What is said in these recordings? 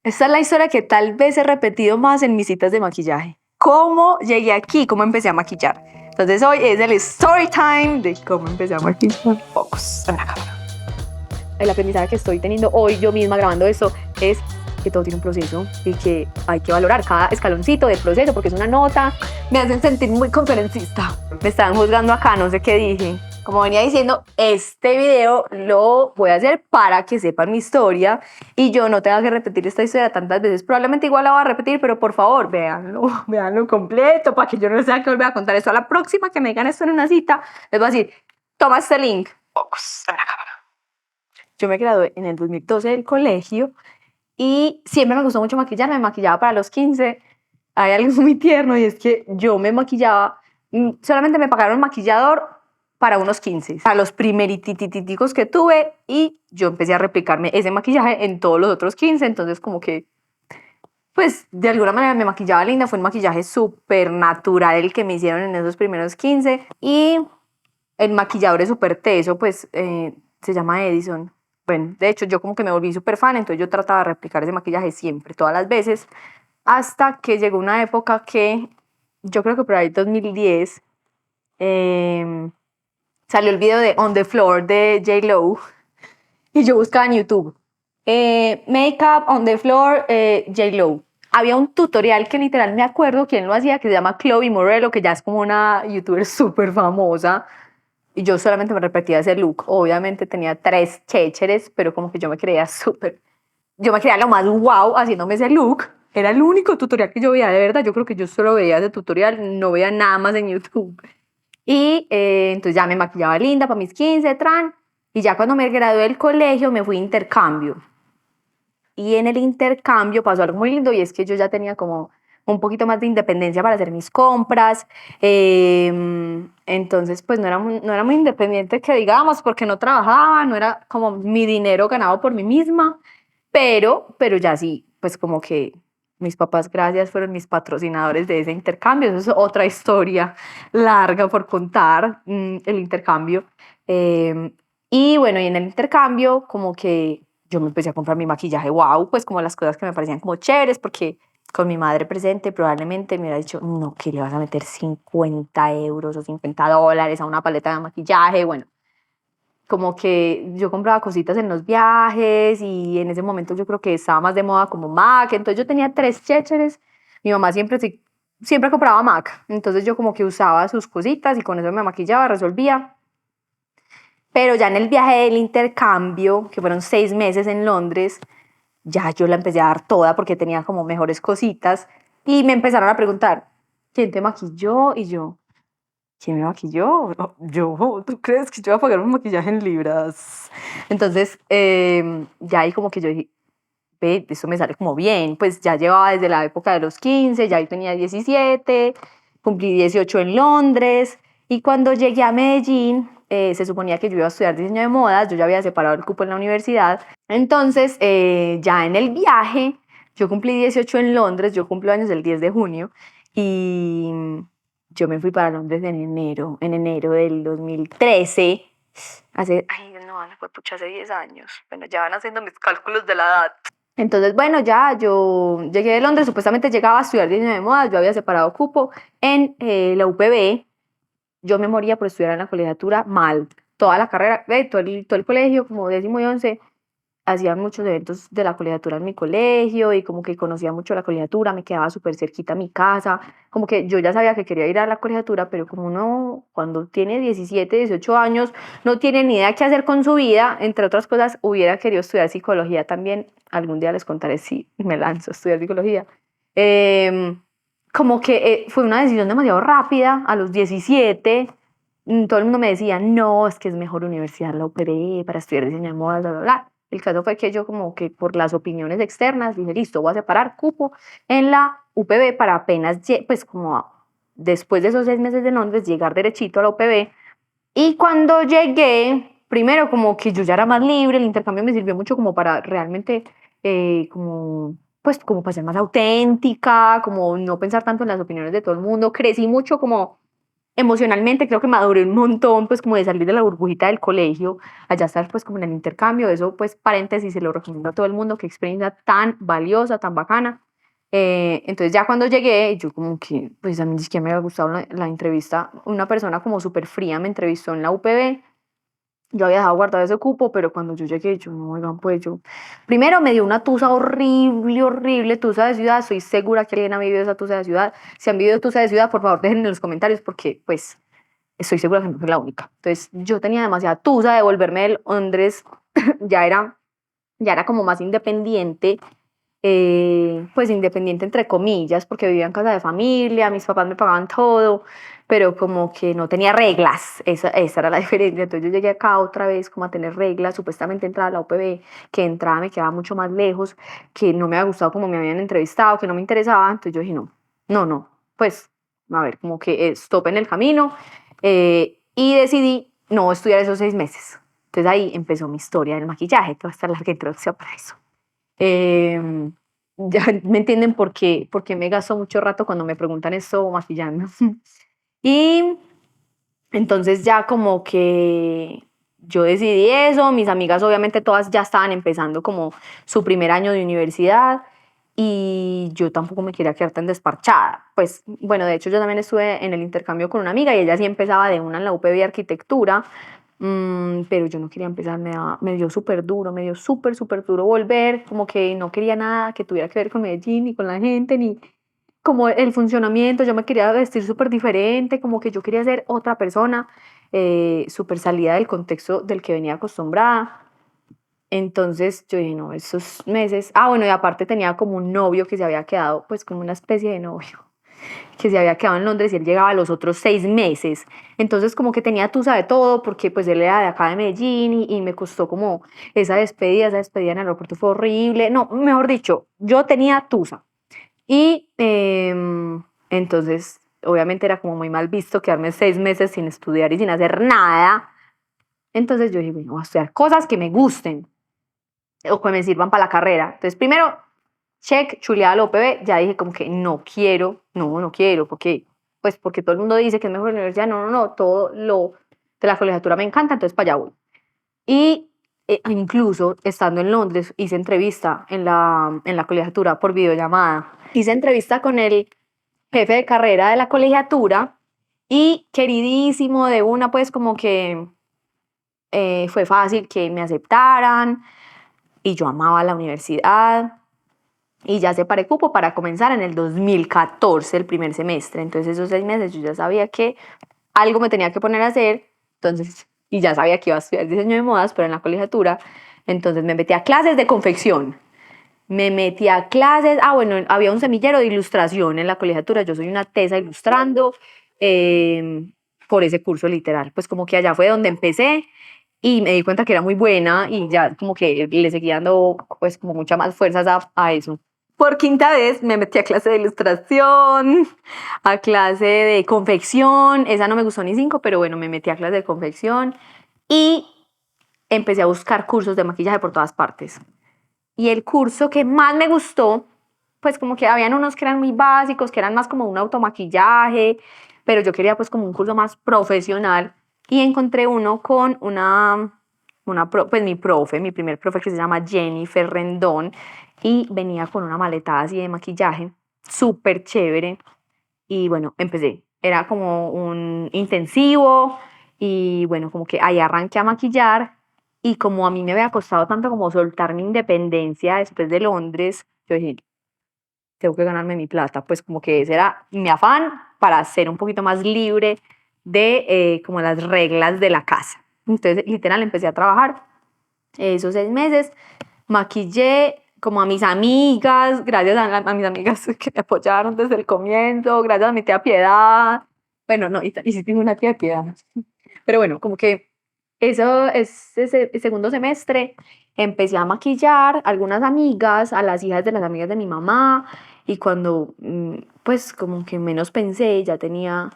Esta es la historia que tal vez he repetido más en mis citas de maquillaje. ¿Cómo llegué aquí? ¿Cómo empecé a maquillar? Entonces hoy es el story time de cómo empecé a maquillar. Focus en la cámara. El aprendizaje que estoy teniendo hoy yo misma grabando esto es que todo tiene un proceso y que hay que valorar cada escaloncito del proceso porque es una nota. Me hacen sentir muy conferencista. Me estaban juzgando acá, no sé qué dije. Como venía diciendo, este video lo voy a hacer para que sepan mi historia y yo no tenga que repetir esta historia tantas veces. Probablemente igual la voy a repetir, pero por favor, véanlo, véanlo completo para que yo no tenga que volver a contar esto. A la próxima que me digan esto en una cita, les voy a decir, toma este link. Focus en la cámara. Yo me gradué en el 2012 del colegio y siempre me gustó mucho maquillarme, me maquillaba para los 15. Hay algo muy tierno y es que yo me maquillaba, solamente me pagaron maquillador para unos 15, a los primerititicos que tuve, y yo empecé a replicarme ese maquillaje en todos los otros 15, entonces como que, pues de alguna manera me maquillaba linda, fue un maquillaje súper natural el que me hicieron en esos primeros 15, y el maquillador es súper teso, pues se llama Edison. Bueno, de hecho yo como que me volví súper fan, entonces yo trataba de replicar ese maquillaje siempre, todas las veces, hasta que llegó una época que yo creo que por ahí 2010 salió el video de On the Floor de J-Lo y yo buscaba en YouTube Makeup on the Floor J-Lo. Había un tutorial que literal me acuerdo quién lo hacía, que se llama Chloe Morello, que ya es como una youtuber súper famosa. Y yo solamente me repetía ese look. Obviamente tenía 3 chécheres, pero como que yo me creía súper... Yo me creía lo más wow haciéndome ese look. Era el único tutorial que yo veía, de verdad. Yo creo que yo solo veía ese tutorial, no veía nada más en YouTube. Y entonces ya me maquillaba linda para mis 15, tran. Y ya cuando me gradué del colegio me fui a intercambio. Y en el intercambio pasó algo muy lindo y es que yo ya tenía como un poquito más de independencia para hacer mis compras. Entonces, pues no era muy independiente que digamos, porque no trabajaba, no era como mi dinero ganado por mí misma, pero ya sí, pues como que mis papás, gracias, fueron mis patrocinadores de ese intercambio. Eso es otra historia larga por contar, el intercambio. Y bueno, y en el intercambio como que yo me empecé a comprar mi maquillaje, wow, pues como las cosas que me parecían como chéveres, porque con mi madre presente probablemente me hubiera dicho, no, que le vas a meter 50 euros o $50 a una paleta de maquillaje. Bueno, como que yo compraba cositas en los viajes y en ese momento yo creo que estaba más de moda como MAC, entonces yo tenía 3 chécheres, mi mamá siempre compraba MAC, entonces yo como que usaba sus cositas y con eso me maquillaba, resolvía. Pero ya en el viaje del intercambio, que fueron 6 meses en Londres, ya yo la empecé a dar toda porque tenía como mejores cositas y me empezaron a preguntar, ¿quién te maquilló? Y yo, ¿quién me maquilló? Oh, yo, ¿tú crees que yo voy a pagar un maquillaje en libras? Entonces, ya ahí como que yo dije, ve, eso me sale como bien, pues ya llevaba desde la época de los 15, ya ahí tenía 17, cumplí 18 en Londres, y cuando llegué a Medellín, se suponía que yo iba a estudiar diseño de modas, yo ya había separado el cupo en la universidad, entonces ya en el viaje, yo cumplí 18 en Londres, yo cumplo años el 10 de junio, y yo me fui para Londres en enero del 2013, hace, ay no, fue pucha, hace 10 años, bueno, ya van haciendo mis cálculos de la edad. Entonces, bueno, ya yo llegué de Londres, supuestamente llegaba a estudiar diseño de modas, yo había separado cupo en la UPB, yo me moría por estudiar en la colegiatura mal, toda la carrera, todo el colegio, como 10º y 11, hacían muchos eventos de la colegiatura en mi colegio y como que conocía mucho la colegiatura, me quedaba súper cerquita a mi casa, como que yo ya sabía que quería ir a la colegiatura, pero como uno cuando tiene 17, 18 años no tiene ni idea qué hacer con su vida, entre otras cosas hubiera querido estudiar psicología también, algún día les contaré si me lanzo a estudiar psicología. Como que fue una decisión demasiado rápida, a los 17, todo el mundo me decía, no, es que es mejor universidad la UPB para estudiar diseño de modas, bla, bla, bla. El caso fue que yo como que por las opiniones externas dije, listo, voy a separar cupo en la UPB para apenas, pues como después de esos 6 meses de Londres, llegar derechito a la UPB. Y cuando llegué, primero como que yo ya era más libre, el intercambio me sirvió mucho como para realmente, como, pues como para ser más auténtica, como no pensar tanto en las opiniones de todo el mundo. Crecí mucho como emocionalmente creo que maduré un montón, pues como de salir de la burbujita del colegio, allá estar pues como en el intercambio, eso pues paréntesis, se lo recomiendo a todo el mundo, qué experiencia tan valiosa, tan bacana. Entonces ya cuando llegué, yo como que, pues a mí ni siquiera me había gustado la entrevista, una persona como súper fría me entrevistó en la UPB, yo había dejado guardado ese cupo, pero cuando yo llegué, yo, no, oigan, pues yo, primero me dio una tusa horrible, horrible, tusa de ciudad, estoy segura que alguien ha vivido esa tusa de ciudad, si han vivido tusa de ciudad, por favor, dejen en los comentarios, porque, pues, estoy segura que no soy la única. Entonces, yo tenía demasiada tusa de volverme de Londres, ya era, ya era como más independiente, pues independiente entre comillas, porque vivía en casa de familia, mis papás me pagaban todo, pero como que no tenía reglas, esa era la diferencia. Entonces yo llegué acá otra vez como a tener reglas, supuestamente entraba a la UPB, que entraba me quedaba mucho más lejos, que no me había gustado como me habían entrevistado, que no me interesaba, entonces yo dije no, no, no, pues a ver, como que stop en el camino, y decidí no estudiar esos 6 meses. Entonces ahí empezó mi historia del maquillaje, toda esta larga introducción para eso. Eh, ya me entienden por qué me gasto mucho rato cuando me preguntan esto maquillando. Y entonces ya como que yo decidí eso, mis amigas obviamente todas ya estaban empezando como su primer año de universidad y yo tampoco me quería quedar tan desparchada. Pues bueno, de hecho yo también estuve en el intercambio con una amiga y ella sí empezaba de una en la UPB de arquitectura, pero yo no quería empezar, me dio súper duro, me dio súper, súper duro volver, como que no quería nada que tuviera que ver con Medellín, ni con la gente, ni como el funcionamiento, yo me quería vestir súper diferente, como que yo quería ser otra persona, súper salida del contexto del que venía acostumbrada. Entonces yo dije, no, esos meses, bueno, y aparte tenía como un novio que se había quedado, pues como una especie de novio que se había quedado en Londres y él llegaba a los otros 6 meses. Entonces como que tenía tusa de todo porque pues él era de acá de Medellín y me costó como esa despedida en el aeropuerto fue horrible. No, mejor dicho, yo tenía tusa. Y entonces obviamente era como muy mal visto quedarme 6 meses sin estudiar y sin hacer nada. Entonces yo dije, bueno, voy a estudiar cosas que me gusten o que me sirvan para la carrera. Entonces primero check, chuleada la UPB, ya dije como que no quiero, no, no quiero, porque, pues porque todo el mundo dice que es mejor la universidad, no, no, no, todo lo de la colegiatura me encanta, entonces para allá voy. Y incluso estando en Londres hice entrevista en la colegiatura por videollamada. Hice entrevista con el jefe de carrera de la colegiatura y queridísimo de una, pues como que fue fácil que me aceptaran y yo amaba la universidad y ya separé cupo para comenzar en el 2014, el primer semestre. Entonces esos 6 meses yo ya sabía que algo me tenía que poner a hacer, entonces, y ya sabía que iba a estudiar diseño de modas, pero en la colegiatura, entonces me metí a clases de confección. Me metí a clases, bueno, había un semillero de ilustración en la colegiatura, yo soy una tesa ilustrando por ese curso literal, pues como que allá fue donde empecé y me di cuenta que era muy buena y ya como que le seguía dando pues como mucha más fuerzas a eso. Por quinta vez me metí a clase de ilustración, a clase de confección, esa no me gustó ni cinco, pero bueno, me metí a clase de confección y empecé a buscar cursos de maquillaje por todas partes. Y el curso que más me gustó, pues como que habían unos que eran muy básicos, que eran más como un automaquillaje, pero yo quería pues como un curso más profesional y encontré uno con pues mi primer profe que se llama Jennifer Rendón y venía con una maleta así de maquillaje, súper chévere y bueno, empecé. Era como un intensivo y bueno, como que ahí arranqué a maquillar y como a mí me había costado tanto como soltar mi independencia después de Londres, yo dije, tengo que ganarme mi plata, pues como que ese era mi afán para ser un poquito más libre de como las reglas de la casa. Entonces, literal, empecé a trabajar esos 6 meses, maquillé como a mis amigas, gracias a mis amigas que me apoyaron desde el comienzo, gracias a mi tía Piedad, bueno, no, y sí tengo una tía Piedad, pero bueno, como que eso es ese segundo semestre, empecé a maquillar a algunas amigas, a las hijas de las amigas de mi mamá, y cuando pues como que menos pensé, ya tenía,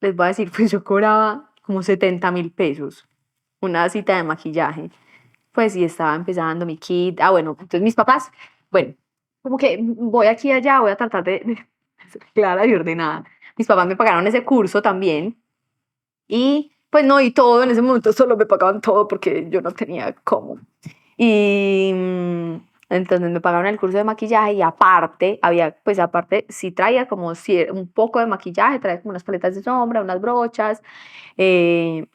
les voy a decir, pues yo cobraba como 70.000 pesos una cita de maquillaje. Pues sí, estaba empezando mi kit. Bueno, entonces mis papás, bueno, como que voy aquí y allá, voy a tratar de ser clara y ordenada. mis papás me pagaron ese curso también. Y pues no, y todo, en ese momento solo me pagaban todo porque yo no tenía cómo. Y entonces me pagaron el curso de maquillaje y aparte, pues aparte sí traía como un poco de maquillaje, traía como unas paletas de sombra, unas brochas, eh,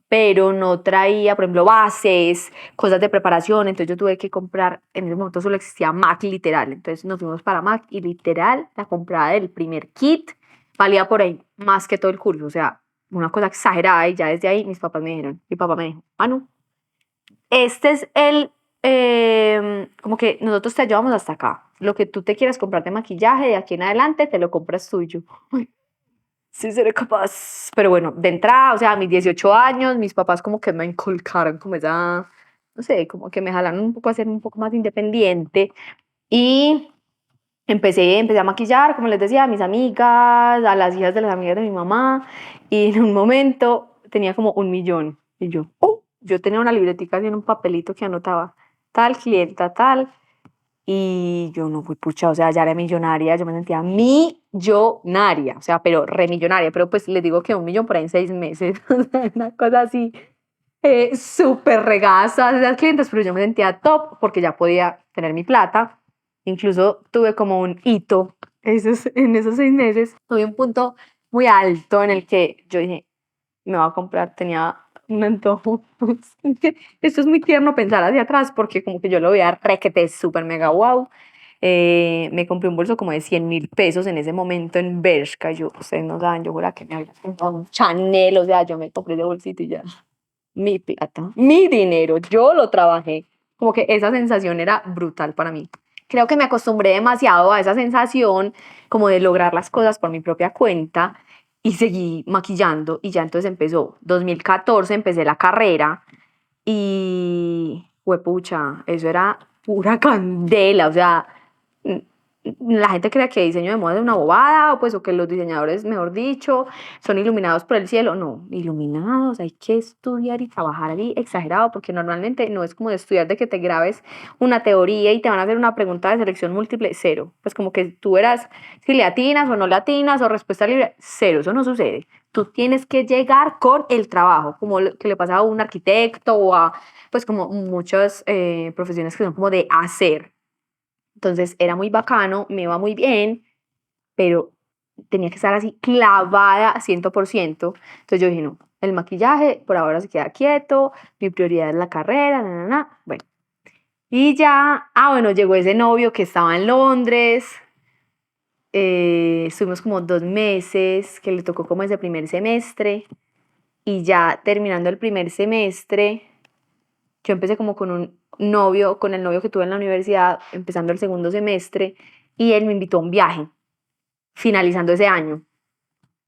pero no traía, por ejemplo, bases, cosas de preparación, entonces yo tuve que comprar, en ese momento solo existía MAC literal, entonces nos fuimos para MAC y literal la comprada del primer kit valía por ahí más que todo el curso, o sea, una cosa exagerada y ya desde ahí mis papás me dijeron, mi papá me dijo, no, este es como que nosotros te ayudamos hasta acá, lo que tú te quieras comprar de maquillaje de aquí en adelante te lo compras tú y yo. Sí, seré capaz. Pero bueno, de entrada, o sea, a mis 18 años, mis papás como que me inculcaron como esa, no sé, como que me jalaron un poco a ser un poco más independiente. Y empecé a maquillar, como les decía, a mis amigas, a las hijas de las amigas de mi mamá. Y en un momento tenía como 1 millón. Y yo, yo tenía una libretica así en un papelito que anotaba tal clienta, tal. Y yo no fui pucha, o sea, ya era millonaria, yo me sentía millonaria, o sea, pero remillonaria, pero pues les digo que 1 millón por ahí en 6 meses, o sea, una cosa así, súper regada a esas clientes, pero yo me sentía top porque ya podía tener mi plata, incluso tuve como un hito en esos 6 meses, tuve un punto muy alto en el que yo dije, me voy a comprar, tenía un antojo. Esto es muy tierno pensar hacia atrás porque como que yo lo veía requete súper mega wow. Me compré un bolso como de 100.000 pesos en ese momento en Bershka. Yo, ustedes no saben, yo jura que me había comprado un Chanel, o sea, yo me compré ese bolsito y ya. Mi plata, mi dinero, yo lo trabajé. Como que esa sensación era brutal para mí. Creo que me acostumbré demasiado a esa sensación como de lograr las cosas por mi propia cuenta y seguí maquillando y ya entonces empezó 2014, empecé la carrera y huepucha, eso era pura candela, o sea, la gente cree que diseño de moda es una bobada, o pues o que los diseñadores, mejor dicho, son iluminados por el cielo. No, iluminados, hay que estudiar y trabajar ahí exagerado, porque normalmente no es como de estudiar de que te grabes una teoría y te van a hacer una pregunta de selección múltiple, cero. Pues como que tú verás si le atinas o no le atinas o respuesta libre, cero, eso no sucede. Tú tienes que llegar con el trabajo, como lo que le pasa a un arquitecto o a, pues como muchas profesiones que son como de hacer. Entonces era muy bacano, me iba muy bien, pero tenía que estar así clavada 100%. Entonces yo dije, no, el maquillaje por ahora se queda quieto, mi prioridad es la carrera, Bueno, y ya, bueno, llegó ese novio que estaba en Londres, estuvimos como 2 meses, que le tocó como ese primer semestre, y ya terminando el primer semestre, yo empecé como con un novio, con el novio que tuve en la universidad, empezando el segundo semestre, y él me invitó a un viaje, finalizando ese año.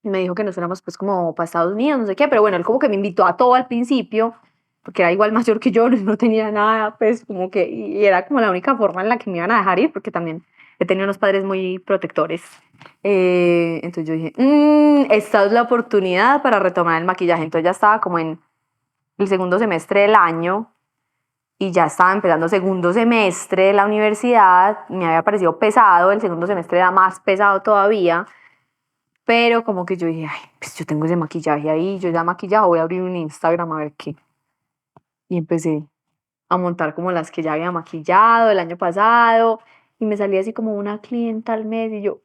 Y me dijo que nos fuéramos pues como para Estados Unidos, no sé qué, pero bueno, él como que me invitó a todo al principio, porque era igual mayor que yo, no tenía nada, pues como que, y era como la única forma en la que me iban a dejar ir, porque también he tenido unos padres muy protectores. Entonces yo dije, esta es la oportunidad para retomar el maquillaje. Entonces ya estaba como en el segundo semestre del año, y ya estaba empezando segundo semestre de la universidad, me había parecido pesado, el segundo semestre era más pesado todavía, pero como que yo dije, ay, pues yo tengo ese maquillaje ahí, yo ya maquillado, voy a abrir un Instagram a ver qué. Y empecé a montar como las que ya había maquillado el año pasado, y me salía así como una clienta al mes, y yo,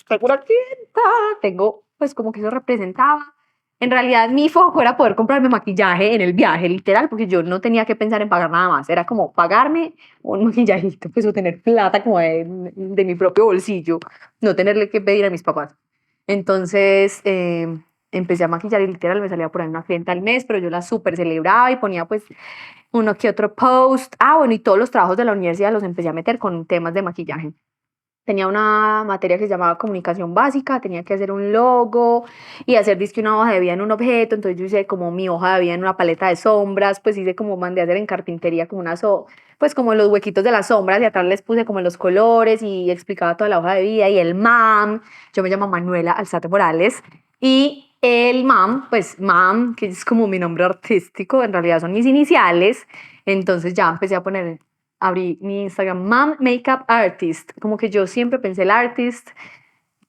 tengo una clienta, tengo, pues como que eso representaba. En realidad mi foco era poder comprarme maquillaje en el viaje, literal, porque yo no tenía que pensar en pagar nada más, era como pagarme un maquillajito, pues o tener plata como de mi propio bolsillo, no tenerle que pedir a mis papás. Entonces empecé a maquillar y literal me salía por ahí una clienta al mes, pero yo la súper celebraba y ponía pues uno que otro post. Bueno, y todos los trabajos de la universidad los empecé a meter con temas de maquillaje. Tenía una materia que se llamaba comunicación básica, tenía que hacer un logo y hacer disque una hoja de vida en un objeto, entonces yo hice como mi hoja de vida en una paleta de sombras, pues hice como mandé a hacer en carpintería como pues como los huequitos de las sombras y atrás les puse como los colores y explicaba toda la hoja de vida y el MAM, yo me llamo Manuela Alzate Morales y el MAM, pues MAM, que es como mi nombre artístico, en realidad son mis iniciales, entonces ya empecé a poner, abrí mi Instagram, Mom Makeup Artist. Como que yo siempre pensé el artist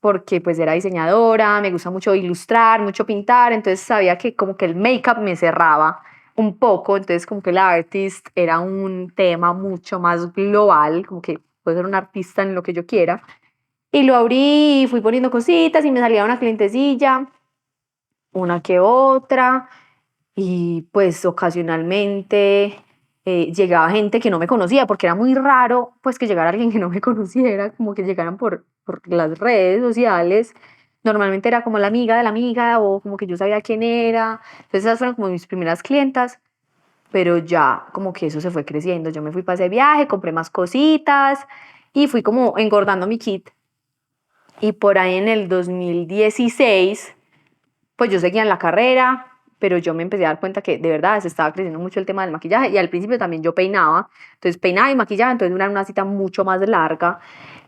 porque pues era diseñadora, me gusta mucho ilustrar, mucho pintar, entonces sabía que como que el make-up me cerraba un poco, entonces como que la artist era un tema mucho más global, como que puedo ser un artista en lo que yo quiera. Y lo abrí, fui poniendo cositas y me salía una clientecilla, una que otra, y pues ocasionalmente llegaba gente que no me conocía, porque era muy raro pues que llegara alguien que no me conociera, como que llegaran por las redes sociales. Normalmente era como la amiga de la amiga o como que yo sabía quién era. Entonces esas fueron como mis primeras clientas, pero ya como que eso se fue creciendo. Yo me fui para ese viaje, compré más cositas y fui como engordando mi kit. Y por ahí en el 2016 pues yo seguía en la carrera, pero yo me empecé a dar cuenta que de verdad se estaba creciendo mucho el tema del maquillaje y al principio también yo peinaba, entonces peinaba y maquillaba, entonces era una cita mucho más larga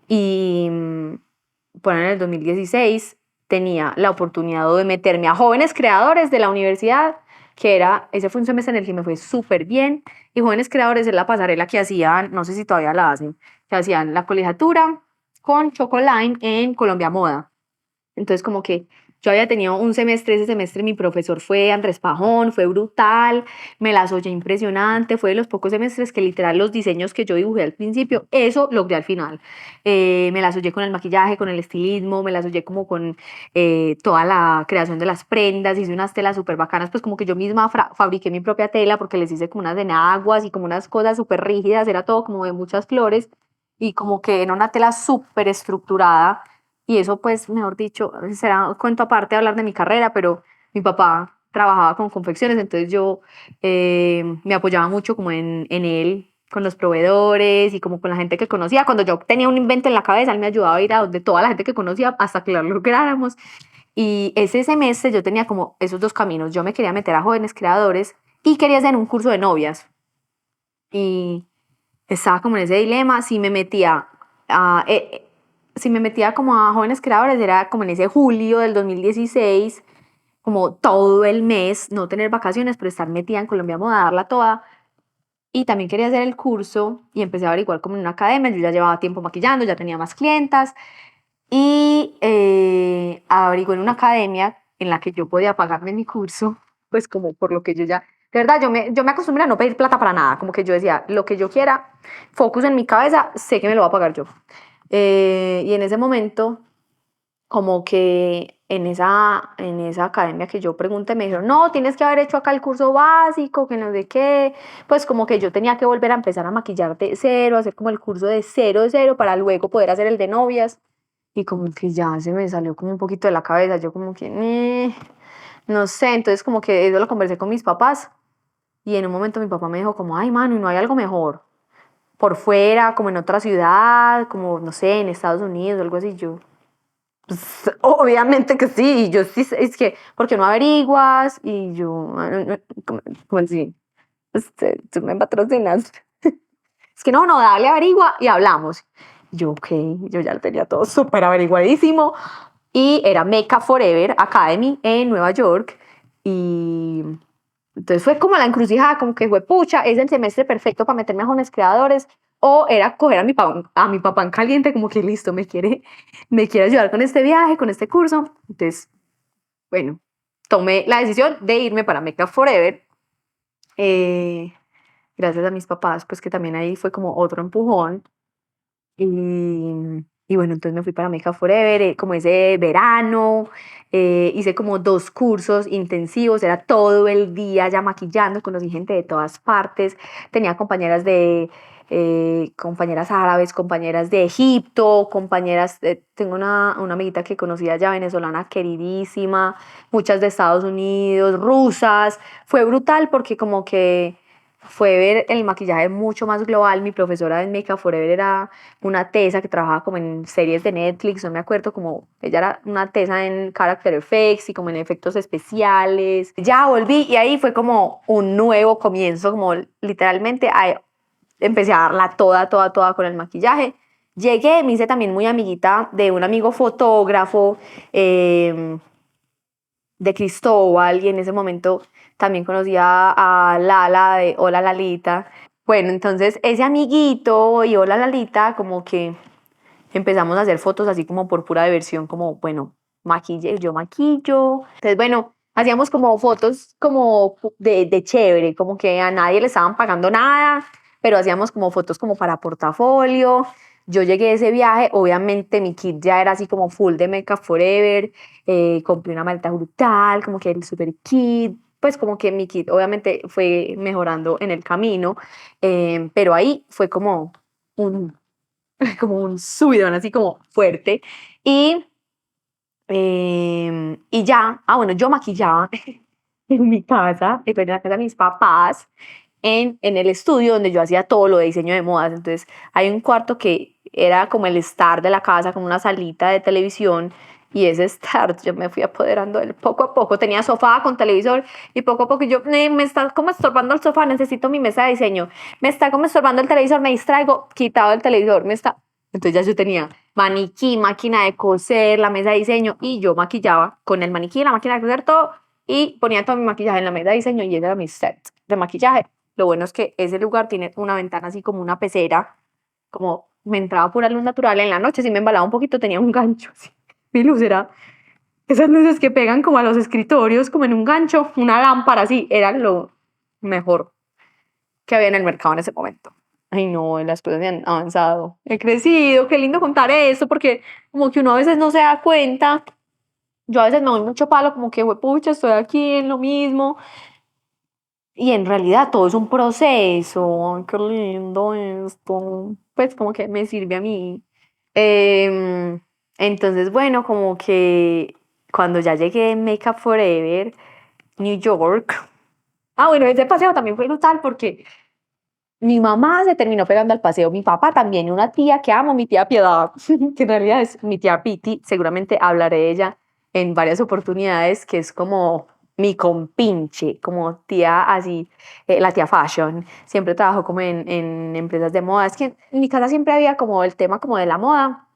y por ahí en el 2016 tenía la oportunidad de meterme a jóvenes creadores de la universidad, que era, ese fue un semestre en el que me fue súper bien, y jóvenes creadores es la pasarela que hacían, no sé si todavía la hacen, que hacían la colegiatura con Chocoline en Colombia Moda. Entonces, como que yo había tenido un semestre, ese semestre mi profesor fue Andrés Pajón, fue brutal, me las oye impresionante, fue de los pocos semestres que literal los diseños que yo dibujé al principio, eso logré al final. Me las oye con el maquillaje, con el estilismo, me las oye como con toda la creación de las prendas, hice unas telas súper bacanas, pues como que yo misma fabriqué mi propia tela porque les hice como unas enaguas y como unas cosas súper rígidas, era todo como de muchas flores y como que era una tela súper estructurada y eso, pues, mejor dicho, será un cuento aparte de hablar de mi carrera, pero mi papá trabajaba con confecciones, entonces yo me apoyaba mucho como en él, con los proveedores y como con la gente que conocía. Cuando yo tenía un invento en la cabeza, él me ayudaba a ir a donde toda la gente que conocía hasta que lo lográramos. Y ese semestre yo tenía como esos dos caminos. Yo me quería meter a jóvenes creadores y quería hacer un curso de novias. Y estaba como en ese dilema, si me metía como a jóvenes creadores, era como en ese julio del 2016, como todo el mes, no tener vacaciones, pero estar metida en Colombia Moda, darla toda. Y también quería hacer el curso y empecé a averiguar como en una academia, yo ya llevaba tiempo maquillando, ya tenía más clientas y averigué en una academia en la que yo podía pagarme mi curso, pues como por lo que yo ya, de verdad, yo me acostumbré a no pedir plata para nada, como que yo decía, lo que yo quiera, focus en mi cabeza, sé que me lo va a pagar yo. Y en ese momento, como que en esa academia que yo pregunté, me dijeron, no, tienes que haber hecho acá el curso básico, que no sé qué, pues como que yo tenía que volver a empezar a maquillar de cero, hacer como el curso de cero, para luego poder hacer el de novias. Y como que ya se me salió como un poquito de la cabeza, yo como que, no sé, entonces como que eso lo conversé con mis papás y en un momento mi papá me dijo como, ay, mano, ¿y no hay algo mejor? Por fuera, como en otra ciudad, como, no sé, en Estados Unidos o algo así, yo, pues, obviamente que sí, y yo sí, es que, ¿por qué no averiguas? Y yo, como así, tú me patrocinas. Es que no, no, dale, averigua y hablamos. Yo, ok, yo ya lo tenía todo súper averiguadísimo. Y era Makeup Forever Academy en Nueva York. Y entonces fue como la encrucijada, como que fue, pucha, es el semestre perfecto para meterme a jóvenes creadores. O era coger a mi papá en caliente, como que listo, me quiere ayudar con este viaje, con este curso. Entonces, bueno, tomé la decisión de irme para Makeup Forever. Eh, Gracias a mis papás, pues que también ahí fue como otro empujón. Y bueno, entonces me fui para Makeup Forever, como ese verano, hice como 2 cursos intensivos, era todo el día ya maquillando, conocí gente de todas partes, tenía compañeras árabes, compañeras de Egipto, tengo una amiguita que conocí allá, venezolana, queridísima, muchas de Estados Unidos, rusas, fue brutal porque como que fue ver el maquillaje mucho más global. Mi profesora en Makeup Forever era una tesa que trabajaba como en series de Netflix, no me acuerdo, como ella era una tesa en character effects y como en efectos especiales. Ya volví y ahí fue como un nuevo comienzo, como literalmente empecé a darla toda, toda, toda con el maquillaje. Llegué, me hice también muy amiguita de un amigo fotógrafo, de Cristóbal, y en ese momento también conocía a Lala de Hola Lalita. Bueno, entonces ese amiguito y Hola Lalita como que empezamos a hacer fotos así como por pura diversión, como, bueno, maquille, yo maquillo. Entonces, bueno, hacíamos como fotos como de chévere, como que a nadie le estaban pagando nada, pero hacíamos como fotos como para portafolio. Yo llegué a ese viaje, obviamente mi kit ya era así como full de Makeup Forever, compré una maleta brutal, como que el super kit, pues como que mi kit obviamente fue mejorando en el camino, pero ahí fue como un, como un subidón así como fuerte. Y, y ya, bueno, yo maquillaba en mi casa, en la casa de mis papás, en el estudio donde yo hacía todo lo de diseño de modas. Entonces hay un cuarto que era como el estar de la casa, como una salita de televisión, y ese estar yo me fui apoderando de él poco a poco. Tenía sofá con televisor y poco a poco yo, me está como estorbando el sofá, necesito mi mesa de diseño, me está como estorbando el televisor, me distraigo, quitado el televisor, me está... Entonces ya yo tenía maniquí, máquina de coser, la mesa de diseño, y yo maquillaba con el maniquí, la máquina de coser, todo, y ponía todo mi maquillaje en la mesa de diseño, y ese era mi set de maquillaje. Lo bueno es que ese lugar tiene una ventana así como una pecera, como me entraba pura luz natural. En la noche si me embalaba un poquito tenía un gancho, así. Mi luz era esas luces que pegan como a los escritorios, como en un gancho, una lámpara así, era lo mejor que había en el mercado en ese momento. Ay, no, las cosas me han avanzado. He crecido, qué lindo contar eso, porque como que uno a veces no se da cuenta. Yo a veces me doy mucho palo, como que, pucha, estoy aquí en lo mismo. Y en realidad todo es un proceso. Ay, qué lindo esto. Pues como que me sirve a mí. Em, entonces, bueno, como que cuando ya llegué en Makeup Forever, New York. Bueno, ese paseo también fue brutal porque mi mamá se terminó pegando al paseo, mi papá también, y una tía que amo, mi tía Piedad, que en realidad es mi tía Piti, seguramente hablaré de ella en varias oportunidades, que es como mi compinche, como tía así, la tía Fashion, siempre trabajó como en empresas de moda, es que en mi casa siempre había como el tema como de la moda,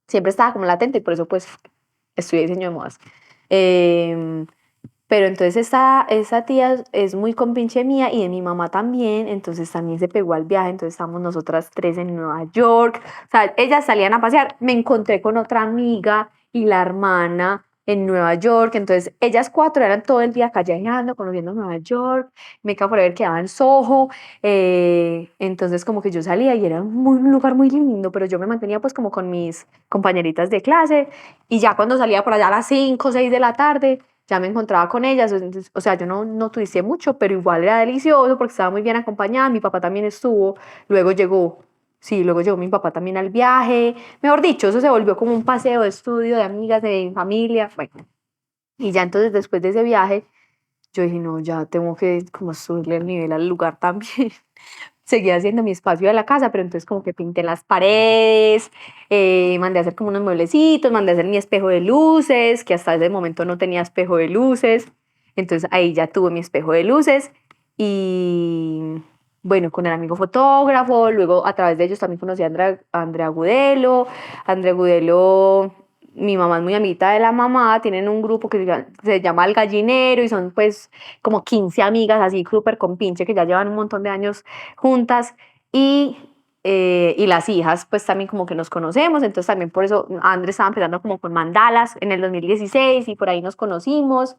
siempre estaba como latente y por eso pues estudié diseño de modas. Eh, pero entonces esa tía es muy compinche mía y de mi mamá también, entonces también se pegó al viaje, entonces estamos nosotras tres en Nueva York, o sea, ellas salían a pasear, me encontré con otra amiga y la hermana en Nueva York, entonces ellas cuatro eran todo el día callejeando, conociendo Nueva York, me quedaba por ver quedaba en Soho, entonces como que yo salía y era un lugar muy lindo, pero yo me mantenía pues como con mis compañeritas de clase y ya cuando salía por allá a las 5 o 6 de la tarde, ya me encontraba con ellas, entonces, o sea, yo no turisté mucho, pero igual era delicioso porque estaba muy bien acompañada, mi papá también estuvo, luego llegó, sí, luego llegó mi papá también al viaje, mejor dicho, eso se volvió como un paseo de estudio, de amigas, de familia, bueno, y ya entonces después de ese viaje, yo dije, no, ya tengo que como subirle el nivel al lugar también. Seguía haciendo mi espacio de la casa, pero entonces como que pinté las paredes, mandé a hacer como unos mueblecitos, mandé a hacer mi espejo de luces, que hasta ese momento no tenía espejo de luces, entonces ahí ya tuve mi espejo de luces y bueno, con el amigo fotógrafo, luego a través de ellos también conocí a Andrea Gudelo, Andrea Gudelo, mi mamá es muy amiguita de la mamá, tienen un grupo que se llama El Gallinero y son pues como 15 amigas así súper compinche que ya llevan un montón de años juntas y, y las hijas pues también como que nos conocemos, entonces también por eso Andrés estaba empezando como con mandalas en el 2016 y por ahí nos conocimos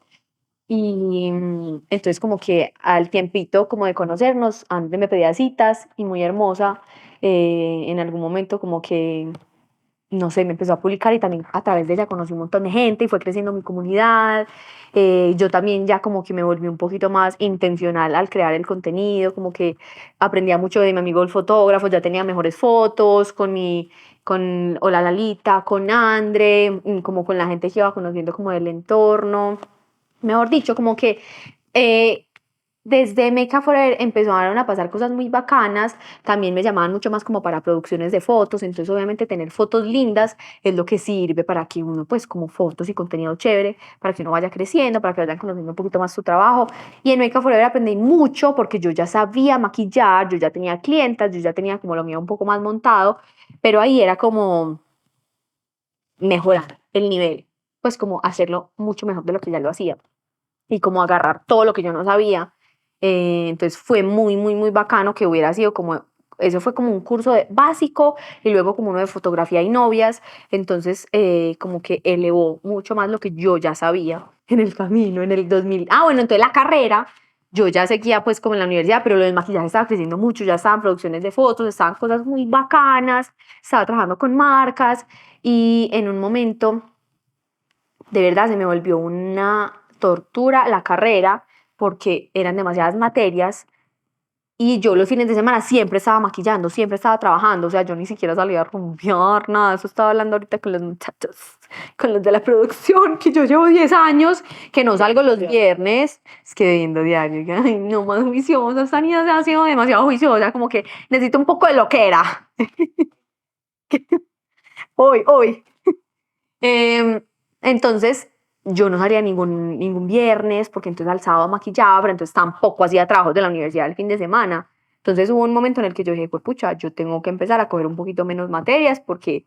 y entonces como que al tiempito como de conocernos, Andrés me pedía citas y muy hermosa, en algún momento como que no sé, me empezó a publicar y también a través de ella conocí un montón de gente y fue creciendo mi comunidad. Yo también ya como que me volví un poquito más intencional al crear el contenido, como que aprendía mucho de mi amigo el fotógrafo, ya tenía mejores fotos con Hola Lalita, con Andre, como con la gente que iba conociendo como del entorno. Mejor dicho, como que eh, desde Makeup Forever empezaron a pasar cosas muy bacanas, también me llamaban mucho más como para producciones de fotos, entonces obviamente tener fotos lindas es lo que sirve para que uno pues como fotos y contenido chévere, para que uno vaya creciendo, para que vayan conociendo un poquito más su trabajo. Y en Makeup Forever aprendí mucho porque yo ya sabía maquillar, yo ya tenía clientas, yo ya tenía como lo mío un poco más montado, pero ahí era como mejorar el nivel, pues como hacerlo mucho mejor de lo que ya lo hacía y como agarrar todo lo que yo no sabía. Entonces fue muy, muy, muy bacano que hubiera sido como eso fue como un curso básico y luego como uno de fotografía y novias, entonces como que elevó mucho más lo que yo ya sabía en el camino, en el 2000. Ah, bueno, entonces la carrera, yo ya seguía pues como en la universidad, pero lo del maquillaje estaba creciendo mucho, ya estaban producciones de fotos, estaban cosas muy bacanas, estaba trabajando con marcas y en un momento de verdad se me volvió una tortura la carrera porque eran demasiadas materias y yo los fines de semana siempre estaba maquillando, siempre estaba trabajando, o sea, yo ni siquiera salía a rumbear, nada, eso estaba hablando ahorita con los muchachos, con los de la producción, que yo llevo 10 años, que no salgo los viernes, es que viendo diario, que, ay, no más juiciosa, esta niña se ha sido demasiado juiciosa, como que necesito un poco de loquera, hoy. Em, entonces, yo no salía ningún viernes, porque entonces al sábado maquillaba, pero entonces tampoco hacía trabajos de la universidad el fin de semana. Entonces hubo un momento en el que yo dije, pues pucha, yo tengo que empezar a coger un poquito menos materias porque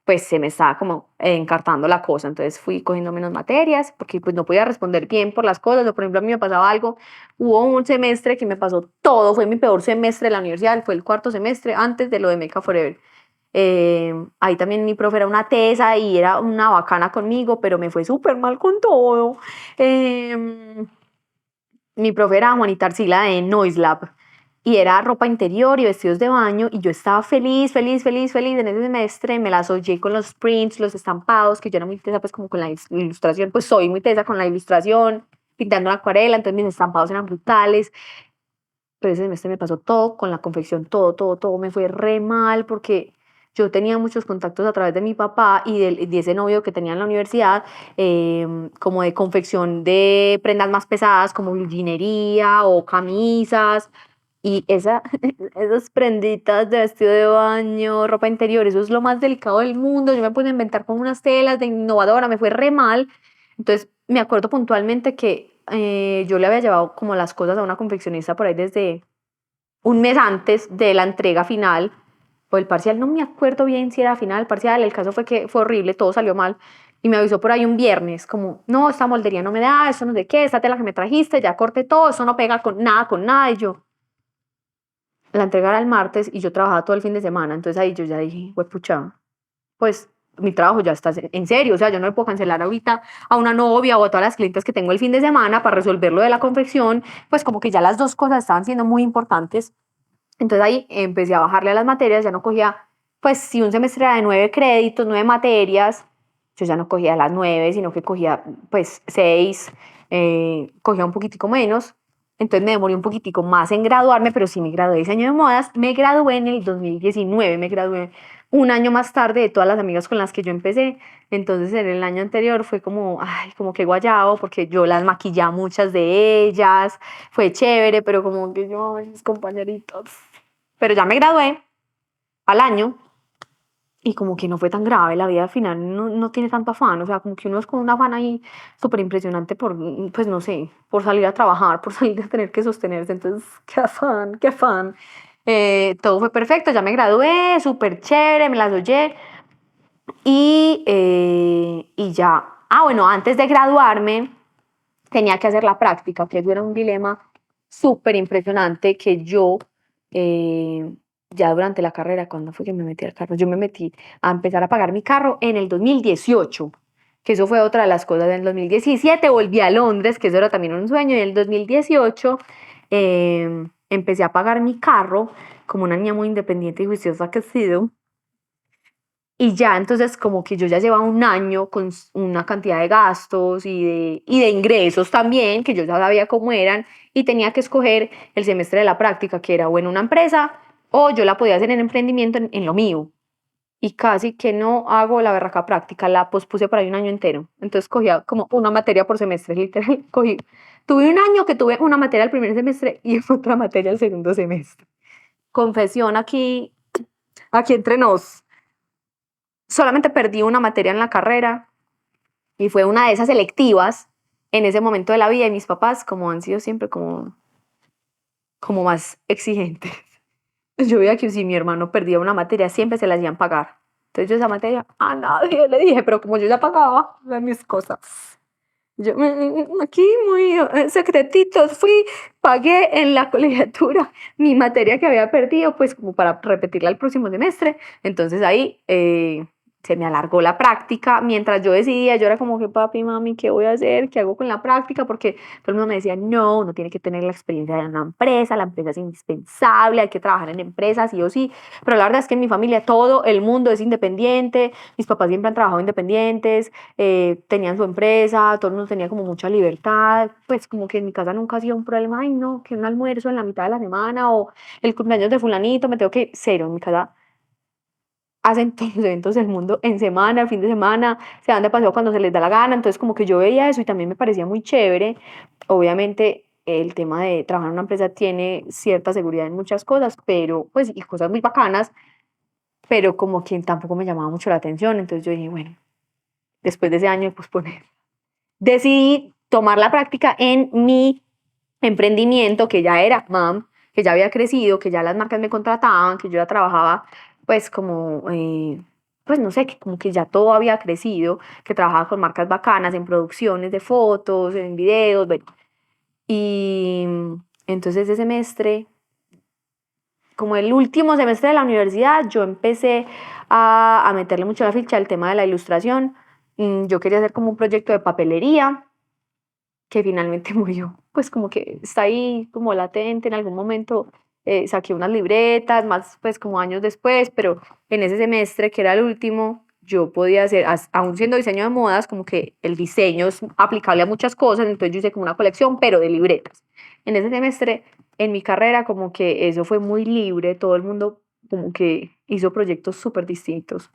pues se me estaba como encartando la cosa. Entonces fui cogiendo menos materias porque pues no podía responder bien por las cosas. O por ejemplo, a mí me pasaba algo, hubo un semestre que me pasó todo, fue mi peor semestre de la universidad, fue el cuarto semestre antes de lo de Meca Forever. Ahí también mi profe era una tesa y era una bacana conmigo, pero me fue súper mal con todo. Eh, Mi profe era Juanita Arcila de Noise Lab y era ropa interior y vestidos de baño y yo estaba feliz, feliz, feliz, feliz en ese semestre, me las oye con los prints, los estampados, que yo era muy tesa pues como con la ilustración, pues soy muy tesa con la ilustración, pintando en acuarela, entonces mis estampados eran brutales, pero ese semestre me pasó todo con la confección, todo, me fue re mal porque yo tenía muchos contactos a través de mi papá y de ese novio que tenía en la universidad, como de confección de prendas más pesadas, como bluginería o camisas, y esas prenditas de vestido de baño, ropa interior, eso es lo más delicado del mundo. Yo me pude inventar con unas telas de innovadora, me fue re mal. Entonces, me acuerdo puntualmente que yo le había llevado como las cosas a una confeccionista por ahí desde un mes antes de la entrega final o el parcial, no me acuerdo bien si era final, parcial, el caso fue que fue horrible, todo salió mal. Y me avisó por ahí un viernes, como, no, esta moldería no me da, eso no sé qué, esta tela que me trajiste, ya corté todo, eso no pega con nada. Y yo, la entrega era el martes y yo trabajaba todo el fin de semana, entonces ahí yo ya dije, pues pucha, pues mi trabajo ya está en serio, o sea, yo no le puedo cancelar ahorita a una novia o a todas las clientes que tengo el fin de semana para resolver lo de la confección, pues como que ya las dos cosas estaban siendo muy importantes. Entonces ahí empecé a bajarle a las materias, ya no cogía, pues si un semestre era de 9 créditos, 9 materias, yo ya no cogía las 9, sino que cogía pues 6, cogía un poquitico menos. Entonces me demoré un poquitico más en graduarme, pero sí me gradué de diseño de modas. Me gradué en el 2019, me gradué un año más tarde de todas las amigas con las que yo empecé. Entonces en el año anterior fue como, ay, como que guayabo, porque yo las maquillé a muchas de ellas, fue chévere, pero como que yo, ay, mis compañeritos. Pero ya me gradué al año y como que no fue tan grave, la vida al final no tiene tanto afán, o sea, como que uno es con un afán ahí súper impresionante por, pues no sé, por salir a trabajar, por salir a tener que sostenerse, entonces, qué afán, qué afán. Todo fue perfecto, ya me gradué, súper chévere, me las oye y ya. Ah, bueno, antes de graduarme tenía que hacer la práctica, que eso era un dilema súper impresionante que yo, eh, ya durante la carrera, cuando fue que me metí al carro? Yo me metí a empezar a pagar mi carro en el 2018, que eso fue otra de las cosas. En el 2017 volví a Londres, que eso era también un sueño, y en el 2018 empecé a pagar mi carro como una niña muy independiente y juiciosa que he sido. Y ya, entonces como que yo ya llevaba un año con una cantidad de gastos y de ingresos también, que yo ya sabía cómo eran, y tenía que escoger el semestre de la práctica, que era o en una empresa, o yo la podía hacer en emprendimiento en lo mío. Y casi que no hago la berraca práctica, la pospuse por ahí un año entero. Entonces cogía como una materia por semestre, literal. Tuve un año que tuve una materia el primer semestre y otra materia el segundo semestre. Confesión aquí entre nos. Solamente perdí una materia en la carrera y fue una de esas selectivas en ese momento de la vida y mis papás, como han sido siempre como más exigentes. Yo veía que si mi hermano perdía una materia, siempre se la hacían pagar. Entonces yo esa materia a nadie le dije, pero como yo ya pagaba de mis cosas, Yo aquí muy secretitos fui, pagué en la colegiatura mi materia que había perdido, pues como para repetirla el próximo semestre. Entonces ahí se me alargó la práctica. Mientras yo decidía, yo era como que papi, mami, ¿qué voy a hacer? ¿Qué hago con la práctica? Porque todo el mundo me decía, no, uno tiene que tener la experiencia de una empresa, la empresa es indispensable, hay que trabajar en empresas, sí o sí. Pero la verdad es que en mi familia todo el mundo es independiente, mis papás siempre han trabajado independientes, tenían su empresa, todo el mundo tenía como mucha libertad, pues como que en mi casa nunca ha sido un problema, ay no, que un almuerzo en la mitad de la semana o el cumpleaños de fulanito, me tengo que, cero, en mi casa hacen todos los eventos del mundo en semana, el fin de semana, se van de paseo cuando se les da la gana, entonces como que yo veía eso y también me parecía muy chévere, obviamente el tema de trabajar en una empresa tiene cierta seguridad en muchas cosas, pero pues y cosas muy bacanas, pero como que tampoco me llamaba mucho la atención, entonces yo dije, bueno, después de ese año de posponer decidí tomar la práctica en mi emprendimiento, que ya era MAM, que ya había crecido, que ya las marcas me contrataban, que yo ya trabajaba, pues como, pues no sé, que como que ya todo había crecido, que trabajaba con marcas bacanas en producciones de fotos, en videos, bueno. Y entonces ese semestre, como el último semestre de la universidad, yo empecé a meterle mucho la ficha al tema de la ilustración. Yo quería hacer como un proyecto de papelería que finalmente murió. Pues como que está ahí como latente en algún momento. Saqué unas libretas, más pues como años después, pero en ese semestre, que era el último, yo podía hacer, aún siendo diseño de modas, como que el diseño es aplicable a muchas cosas, entonces yo hice como una colección, pero de libretas. En ese semestre, en mi carrera, como que eso fue muy libre, todo el mundo como que hizo proyectos súper distintos.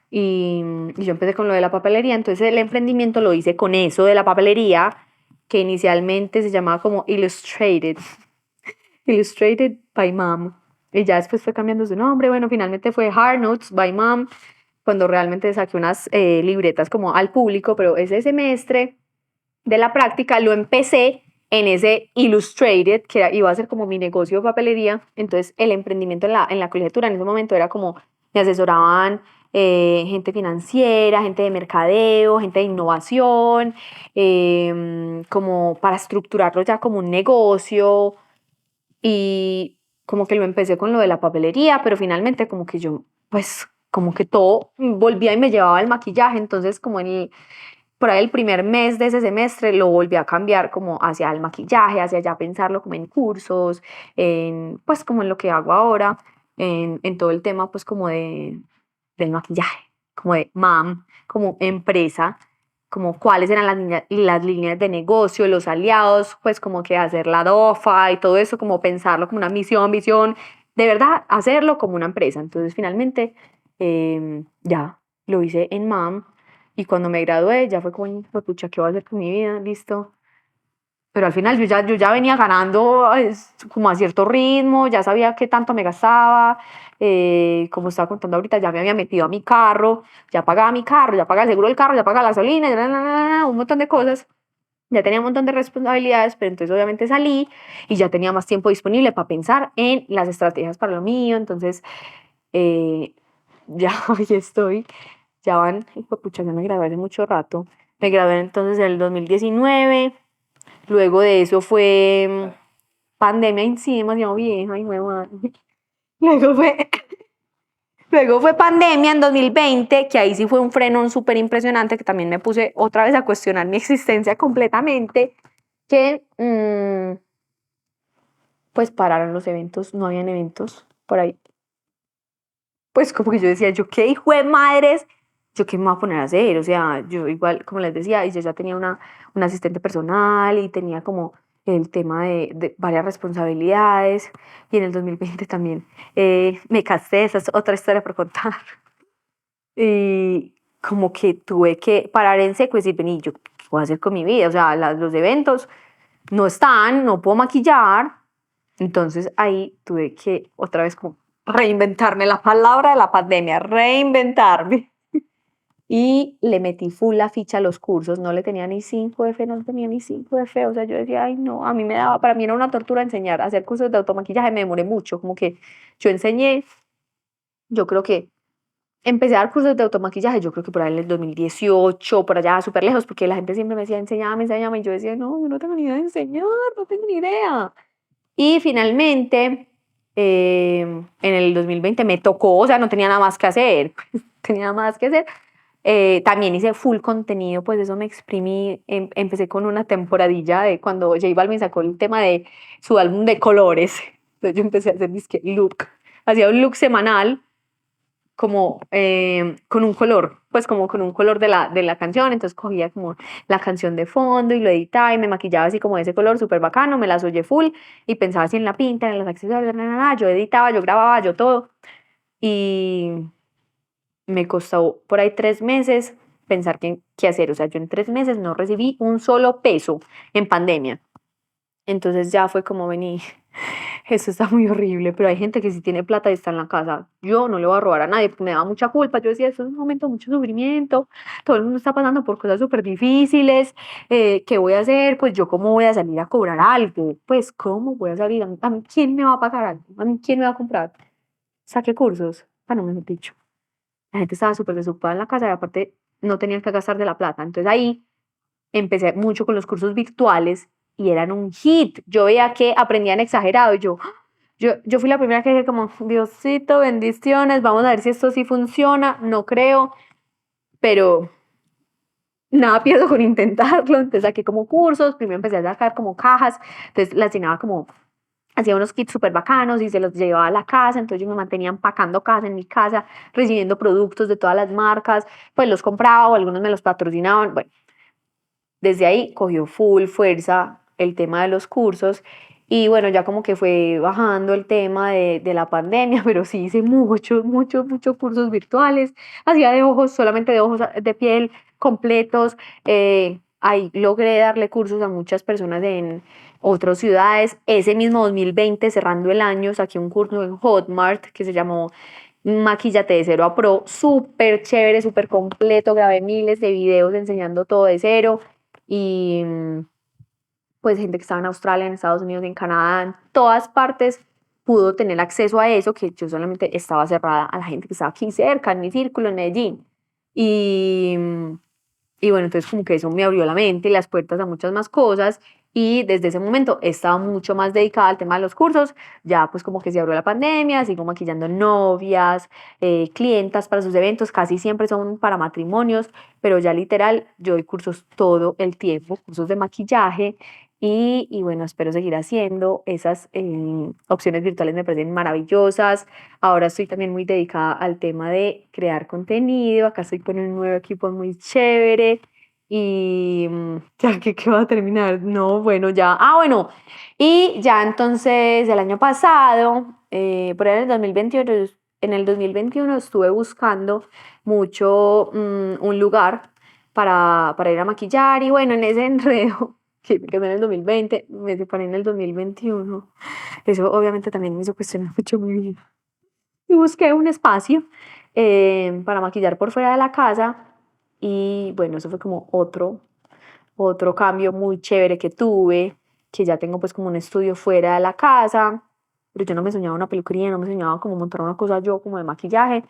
Y yo empecé con lo de la papelería, entonces el emprendimiento lo hice con eso de la papelería, que inicialmente se llamaba como Illustrated, Illustrated by Mom, y ya después fue cambiando su nombre, bueno, finalmente fue Hard Notes by Mom, cuando realmente saqué unas libretas como al público, pero ese semestre de la práctica lo empecé en ese Illustrated, que iba a ser como mi negocio de papelería. Entonces el emprendimiento en la colegiatura en ese momento era como, me asesoraban gente financiera, gente de mercadeo, gente de innovación, como para estructurarlo ya como un negocio. Y como que lo empecé con lo de la papelería, pero finalmente como que yo, pues como que todo volvía y me llevaba el maquillaje, entonces como por ahí el primer mes de ese semestre lo volví a cambiar como hacia el maquillaje, hacia ya pensarlo como en cursos, en, pues como en lo que hago ahora, en todo el tema pues como del maquillaje, como de MAM, como empresa, como cuáles eran las líneas de negocio, los aliados, pues como que hacer la DOFA y todo eso, como pensarlo como una misión, visión, de verdad hacerlo como una empresa. Entonces finalmente ya lo hice en MAM y cuando me gradué ya fue como, "Pues, pucha, ¿qué voy a hacer con mi vida? Listo". Pero al final yo ya venía ganando como a cierto ritmo, ya sabía qué tanto me gastaba, como estaba contando ahorita, ya me había metido a mi carro, ya pagaba mi carro, ya pagaba el seguro del carro, ya pagaba la gasolina, un montón de cosas. Ya tenía un montón de responsabilidades, pero entonces obviamente salí y ya tenía más tiempo disponible para pensar en las estrategias para lo mío. Entonces, eh, ya hoy estoy, ya van, pucha, ya me gradué hace mucho rato. Me gradué entonces en el 2019. Luego de eso fue pandemia en sí, demasiado vieja, y Luego fue, luego fue pandemia en 2020, que ahí sí fue un frenón súper impresionante, que también me puse otra vez a cuestionar mi existencia completamente, que pues pararon los eventos, no habían eventos por ahí. Pues como que yo decía, yo qué hijo de madres, yo qué me voy a poner a hacer, o sea, yo igual, como les decía, y yo ya tenía una asistente personal y tenía como el tema de varias responsabilidades, y en el 2020 también me casé, esa es otra historia por contar, y como que tuve que parar en seco y decir, vení, yo qué voy a hacer con mi vida, o sea, los eventos no están, no puedo maquillar, entonces ahí tuve que otra vez como reinventarme, la palabra de la pandemia, reinventarme. Y le metí full la ficha a los cursos, no le tenía ni 5F, no tenía ni 5F, o sea, yo decía, ay no, a mí me daba, para mí era una tortura enseñar, hacer cursos de automaquillaje, me demoré mucho, como que yo enseñé, yo creo que empecé a dar cursos de automaquillaje, yo creo que por ahí en el 2018, por allá súper lejos, porque la gente siempre me decía, enséñame, enséñame, y yo decía, no, yo no tengo ni idea de enseñar, no tengo ni idea. Y finalmente, en el 2020 me tocó, o sea, no tenía nada más que hacer, tenía nada más que hacer. También hice full contenido, pues eso me exprimí. Empecé con una temporadilla de cuando J Balvin sacó el tema de su álbum de colores. Entonces yo empecé a hacer disque look. Hacía un look semanal como con un color, pues como con un color de la canción. Entonces cogía como la canción de fondo y lo editaba y me maquillaba así como de ese color súper bacano, me las oye full y pensaba así en la pinta, en los accesorios, yo editaba, yo grababa, yo todo. Y me costó por ahí 3 meses pensar qué hacer. O sea, yo en 3 meses no recibí un solo peso en pandemia. Entonces ya fue como vení, eso está muy horrible, pero hay gente que sí tiene plata y está en la casa. Yo no le voy a robar a nadie porque me daba mucha culpa. Yo decía, esto es un momento de mucho sufrimiento, todo el mundo está pasando por cosas súper difíciles. ¿Qué voy a hacer? Pues yo cómo voy a salir a cobrar algo, pues cómo voy a salir, a mí quién me va a pagar algo, a mí quién me va a comprar. Saqué cursos, para no mejor dicho. La gente estaba súper desocupada en la casa y aparte no tenían que gastar de la plata. Entonces ahí empecé mucho con los cursos virtuales y eran un hit. Yo veía que aprendían exagerado y yo fui la primera que dije como, Diosito, bendiciones, vamos a ver si esto sí funciona. No creo, pero nada pierdo con intentarlo. Entonces saqué como cursos, primero empecé a sacar como cajas, entonces las llenaba como hacía unos kits súper bacanos y se los llevaba a la casa, entonces yo me mantenía empacando casa en mi casa, recibiendo productos de todas las marcas, pues los compraba o algunos me los patrocinaban. Bueno, desde ahí cogió full fuerza el tema de los cursos y bueno, ya como que fue bajando el tema de la pandemia, pero sí hice muchos cursos virtuales, hacía de ojos, solamente de ojos de piel completos, ahí logré darle cursos a muchas personas en otras ciudades. Ese mismo 2020, cerrando el año, saqué un curso en Hotmart que se llamó Maquillate de cero a pro, súper chévere, súper completo, grabé miles de videos enseñando todo de cero y pues gente que estaba en Australia, en Estados Unidos, en Canadá, en todas partes pudo tener acceso a eso, que yo solamente estaba cerrada a la gente que estaba aquí cerca, en mi círculo, en Medellín. Y, y bueno, entonces como que eso me abrió la mente y las puertas a muchas más cosas y desde ese momento estaba mucho más dedicada al tema de los cursos, ya pues como que se abrió la pandemia, sigo maquillando novias, clientas para sus eventos, casi siempre son para matrimonios, pero ya literal yo doy cursos todo el tiempo, cursos de maquillaje y bueno, espero seguir haciendo esas opciones virtuales, me parecen maravillosas. Ahora estoy también muy dedicada al tema de crear contenido. Acá estoy con un nuevo equipo muy chévere. Y ya que qué va a terminar. No, bueno, ya. Ah, bueno. Y ya entonces el año pasado, por ahí en el 2021, en el 2021 estuve buscando mucho un lugar para ir a maquillar. Y bueno, en ese enredo que me quedé en el 2020, me separé en el 2021. Eso obviamente también me hizo cuestionar mucho mi vida y busqué un espacio para maquillar por fuera de la casa y bueno, eso fue como otro cambio muy chévere que tuve, que ya tengo pues como un estudio fuera de la casa, pero yo no me soñaba una peluquería, no me soñaba como montar una cosa yo como de maquillaje,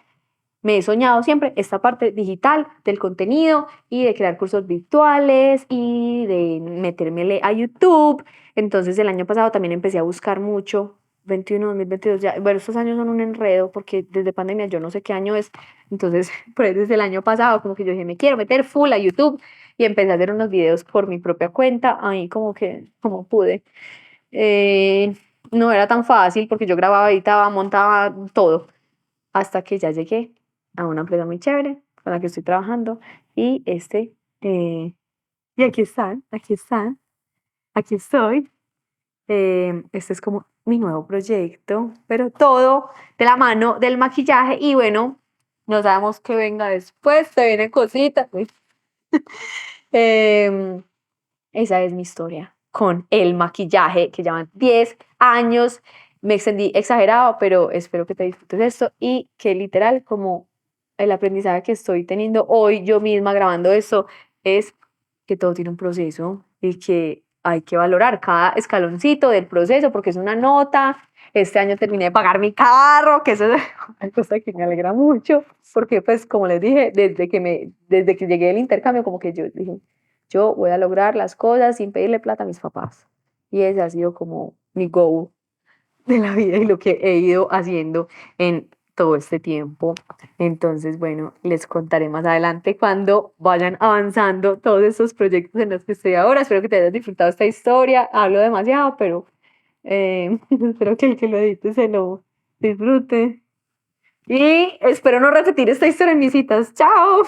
me he soñado siempre esta parte digital del contenido y de crear cursos virtuales y de meterme a YouTube. Entonces el año pasado también empecé a buscar mucho, 21, 2022, ya, bueno, estos años son un enredo porque desde pandemia yo no sé qué año es. Entonces, por ahí desde el año pasado como que yo dije, me quiero meter full a YouTube y empecé a hacer unos videos por mi propia cuenta, ahí como que, como pude. Eh, no era tan fácil porque yo grababa, editaba, montaba todo hasta que ya llegué a una empresa muy chévere con la que estoy trabajando y y aquí estoy. Este es como mi nuevo proyecto, pero todo de la mano del maquillaje y bueno, no sabemos qué venga después, te vienen cositas. Uy. Em, Esa es mi historia con el maquillaje que llevan 10 años. Me extendí exagerado, pero espero que te disfrutes de esto y que literal como el aprendizaje que estoy teniendo hoy yo misma grabando esto es que todo tiene un proceso y que hay que valorar cada escaloncito del proceso porque es una nota. Este año terminé de pagar mi carro, que eso es una cosa que me alegra mucho, porque pues como les dije, desde que llegué del intercambio, como que yo dije, yo voy a lograr las cosas sin pedirle plata a mis papás. Y ese ha sido como mi goal de la vida y lo que he ido haciendo en todo este tiempo. Entonces, bueno, les contaré más adelante cuando vayan avanzando todos estos proyectos en los que estoy ahora. Espero que te hayas disfrutado esta historia. Hablo demasiado, pero espero que el que lo edite se lo disfrute. Y espero no repetir esta historia en mis citas. ¡Chao!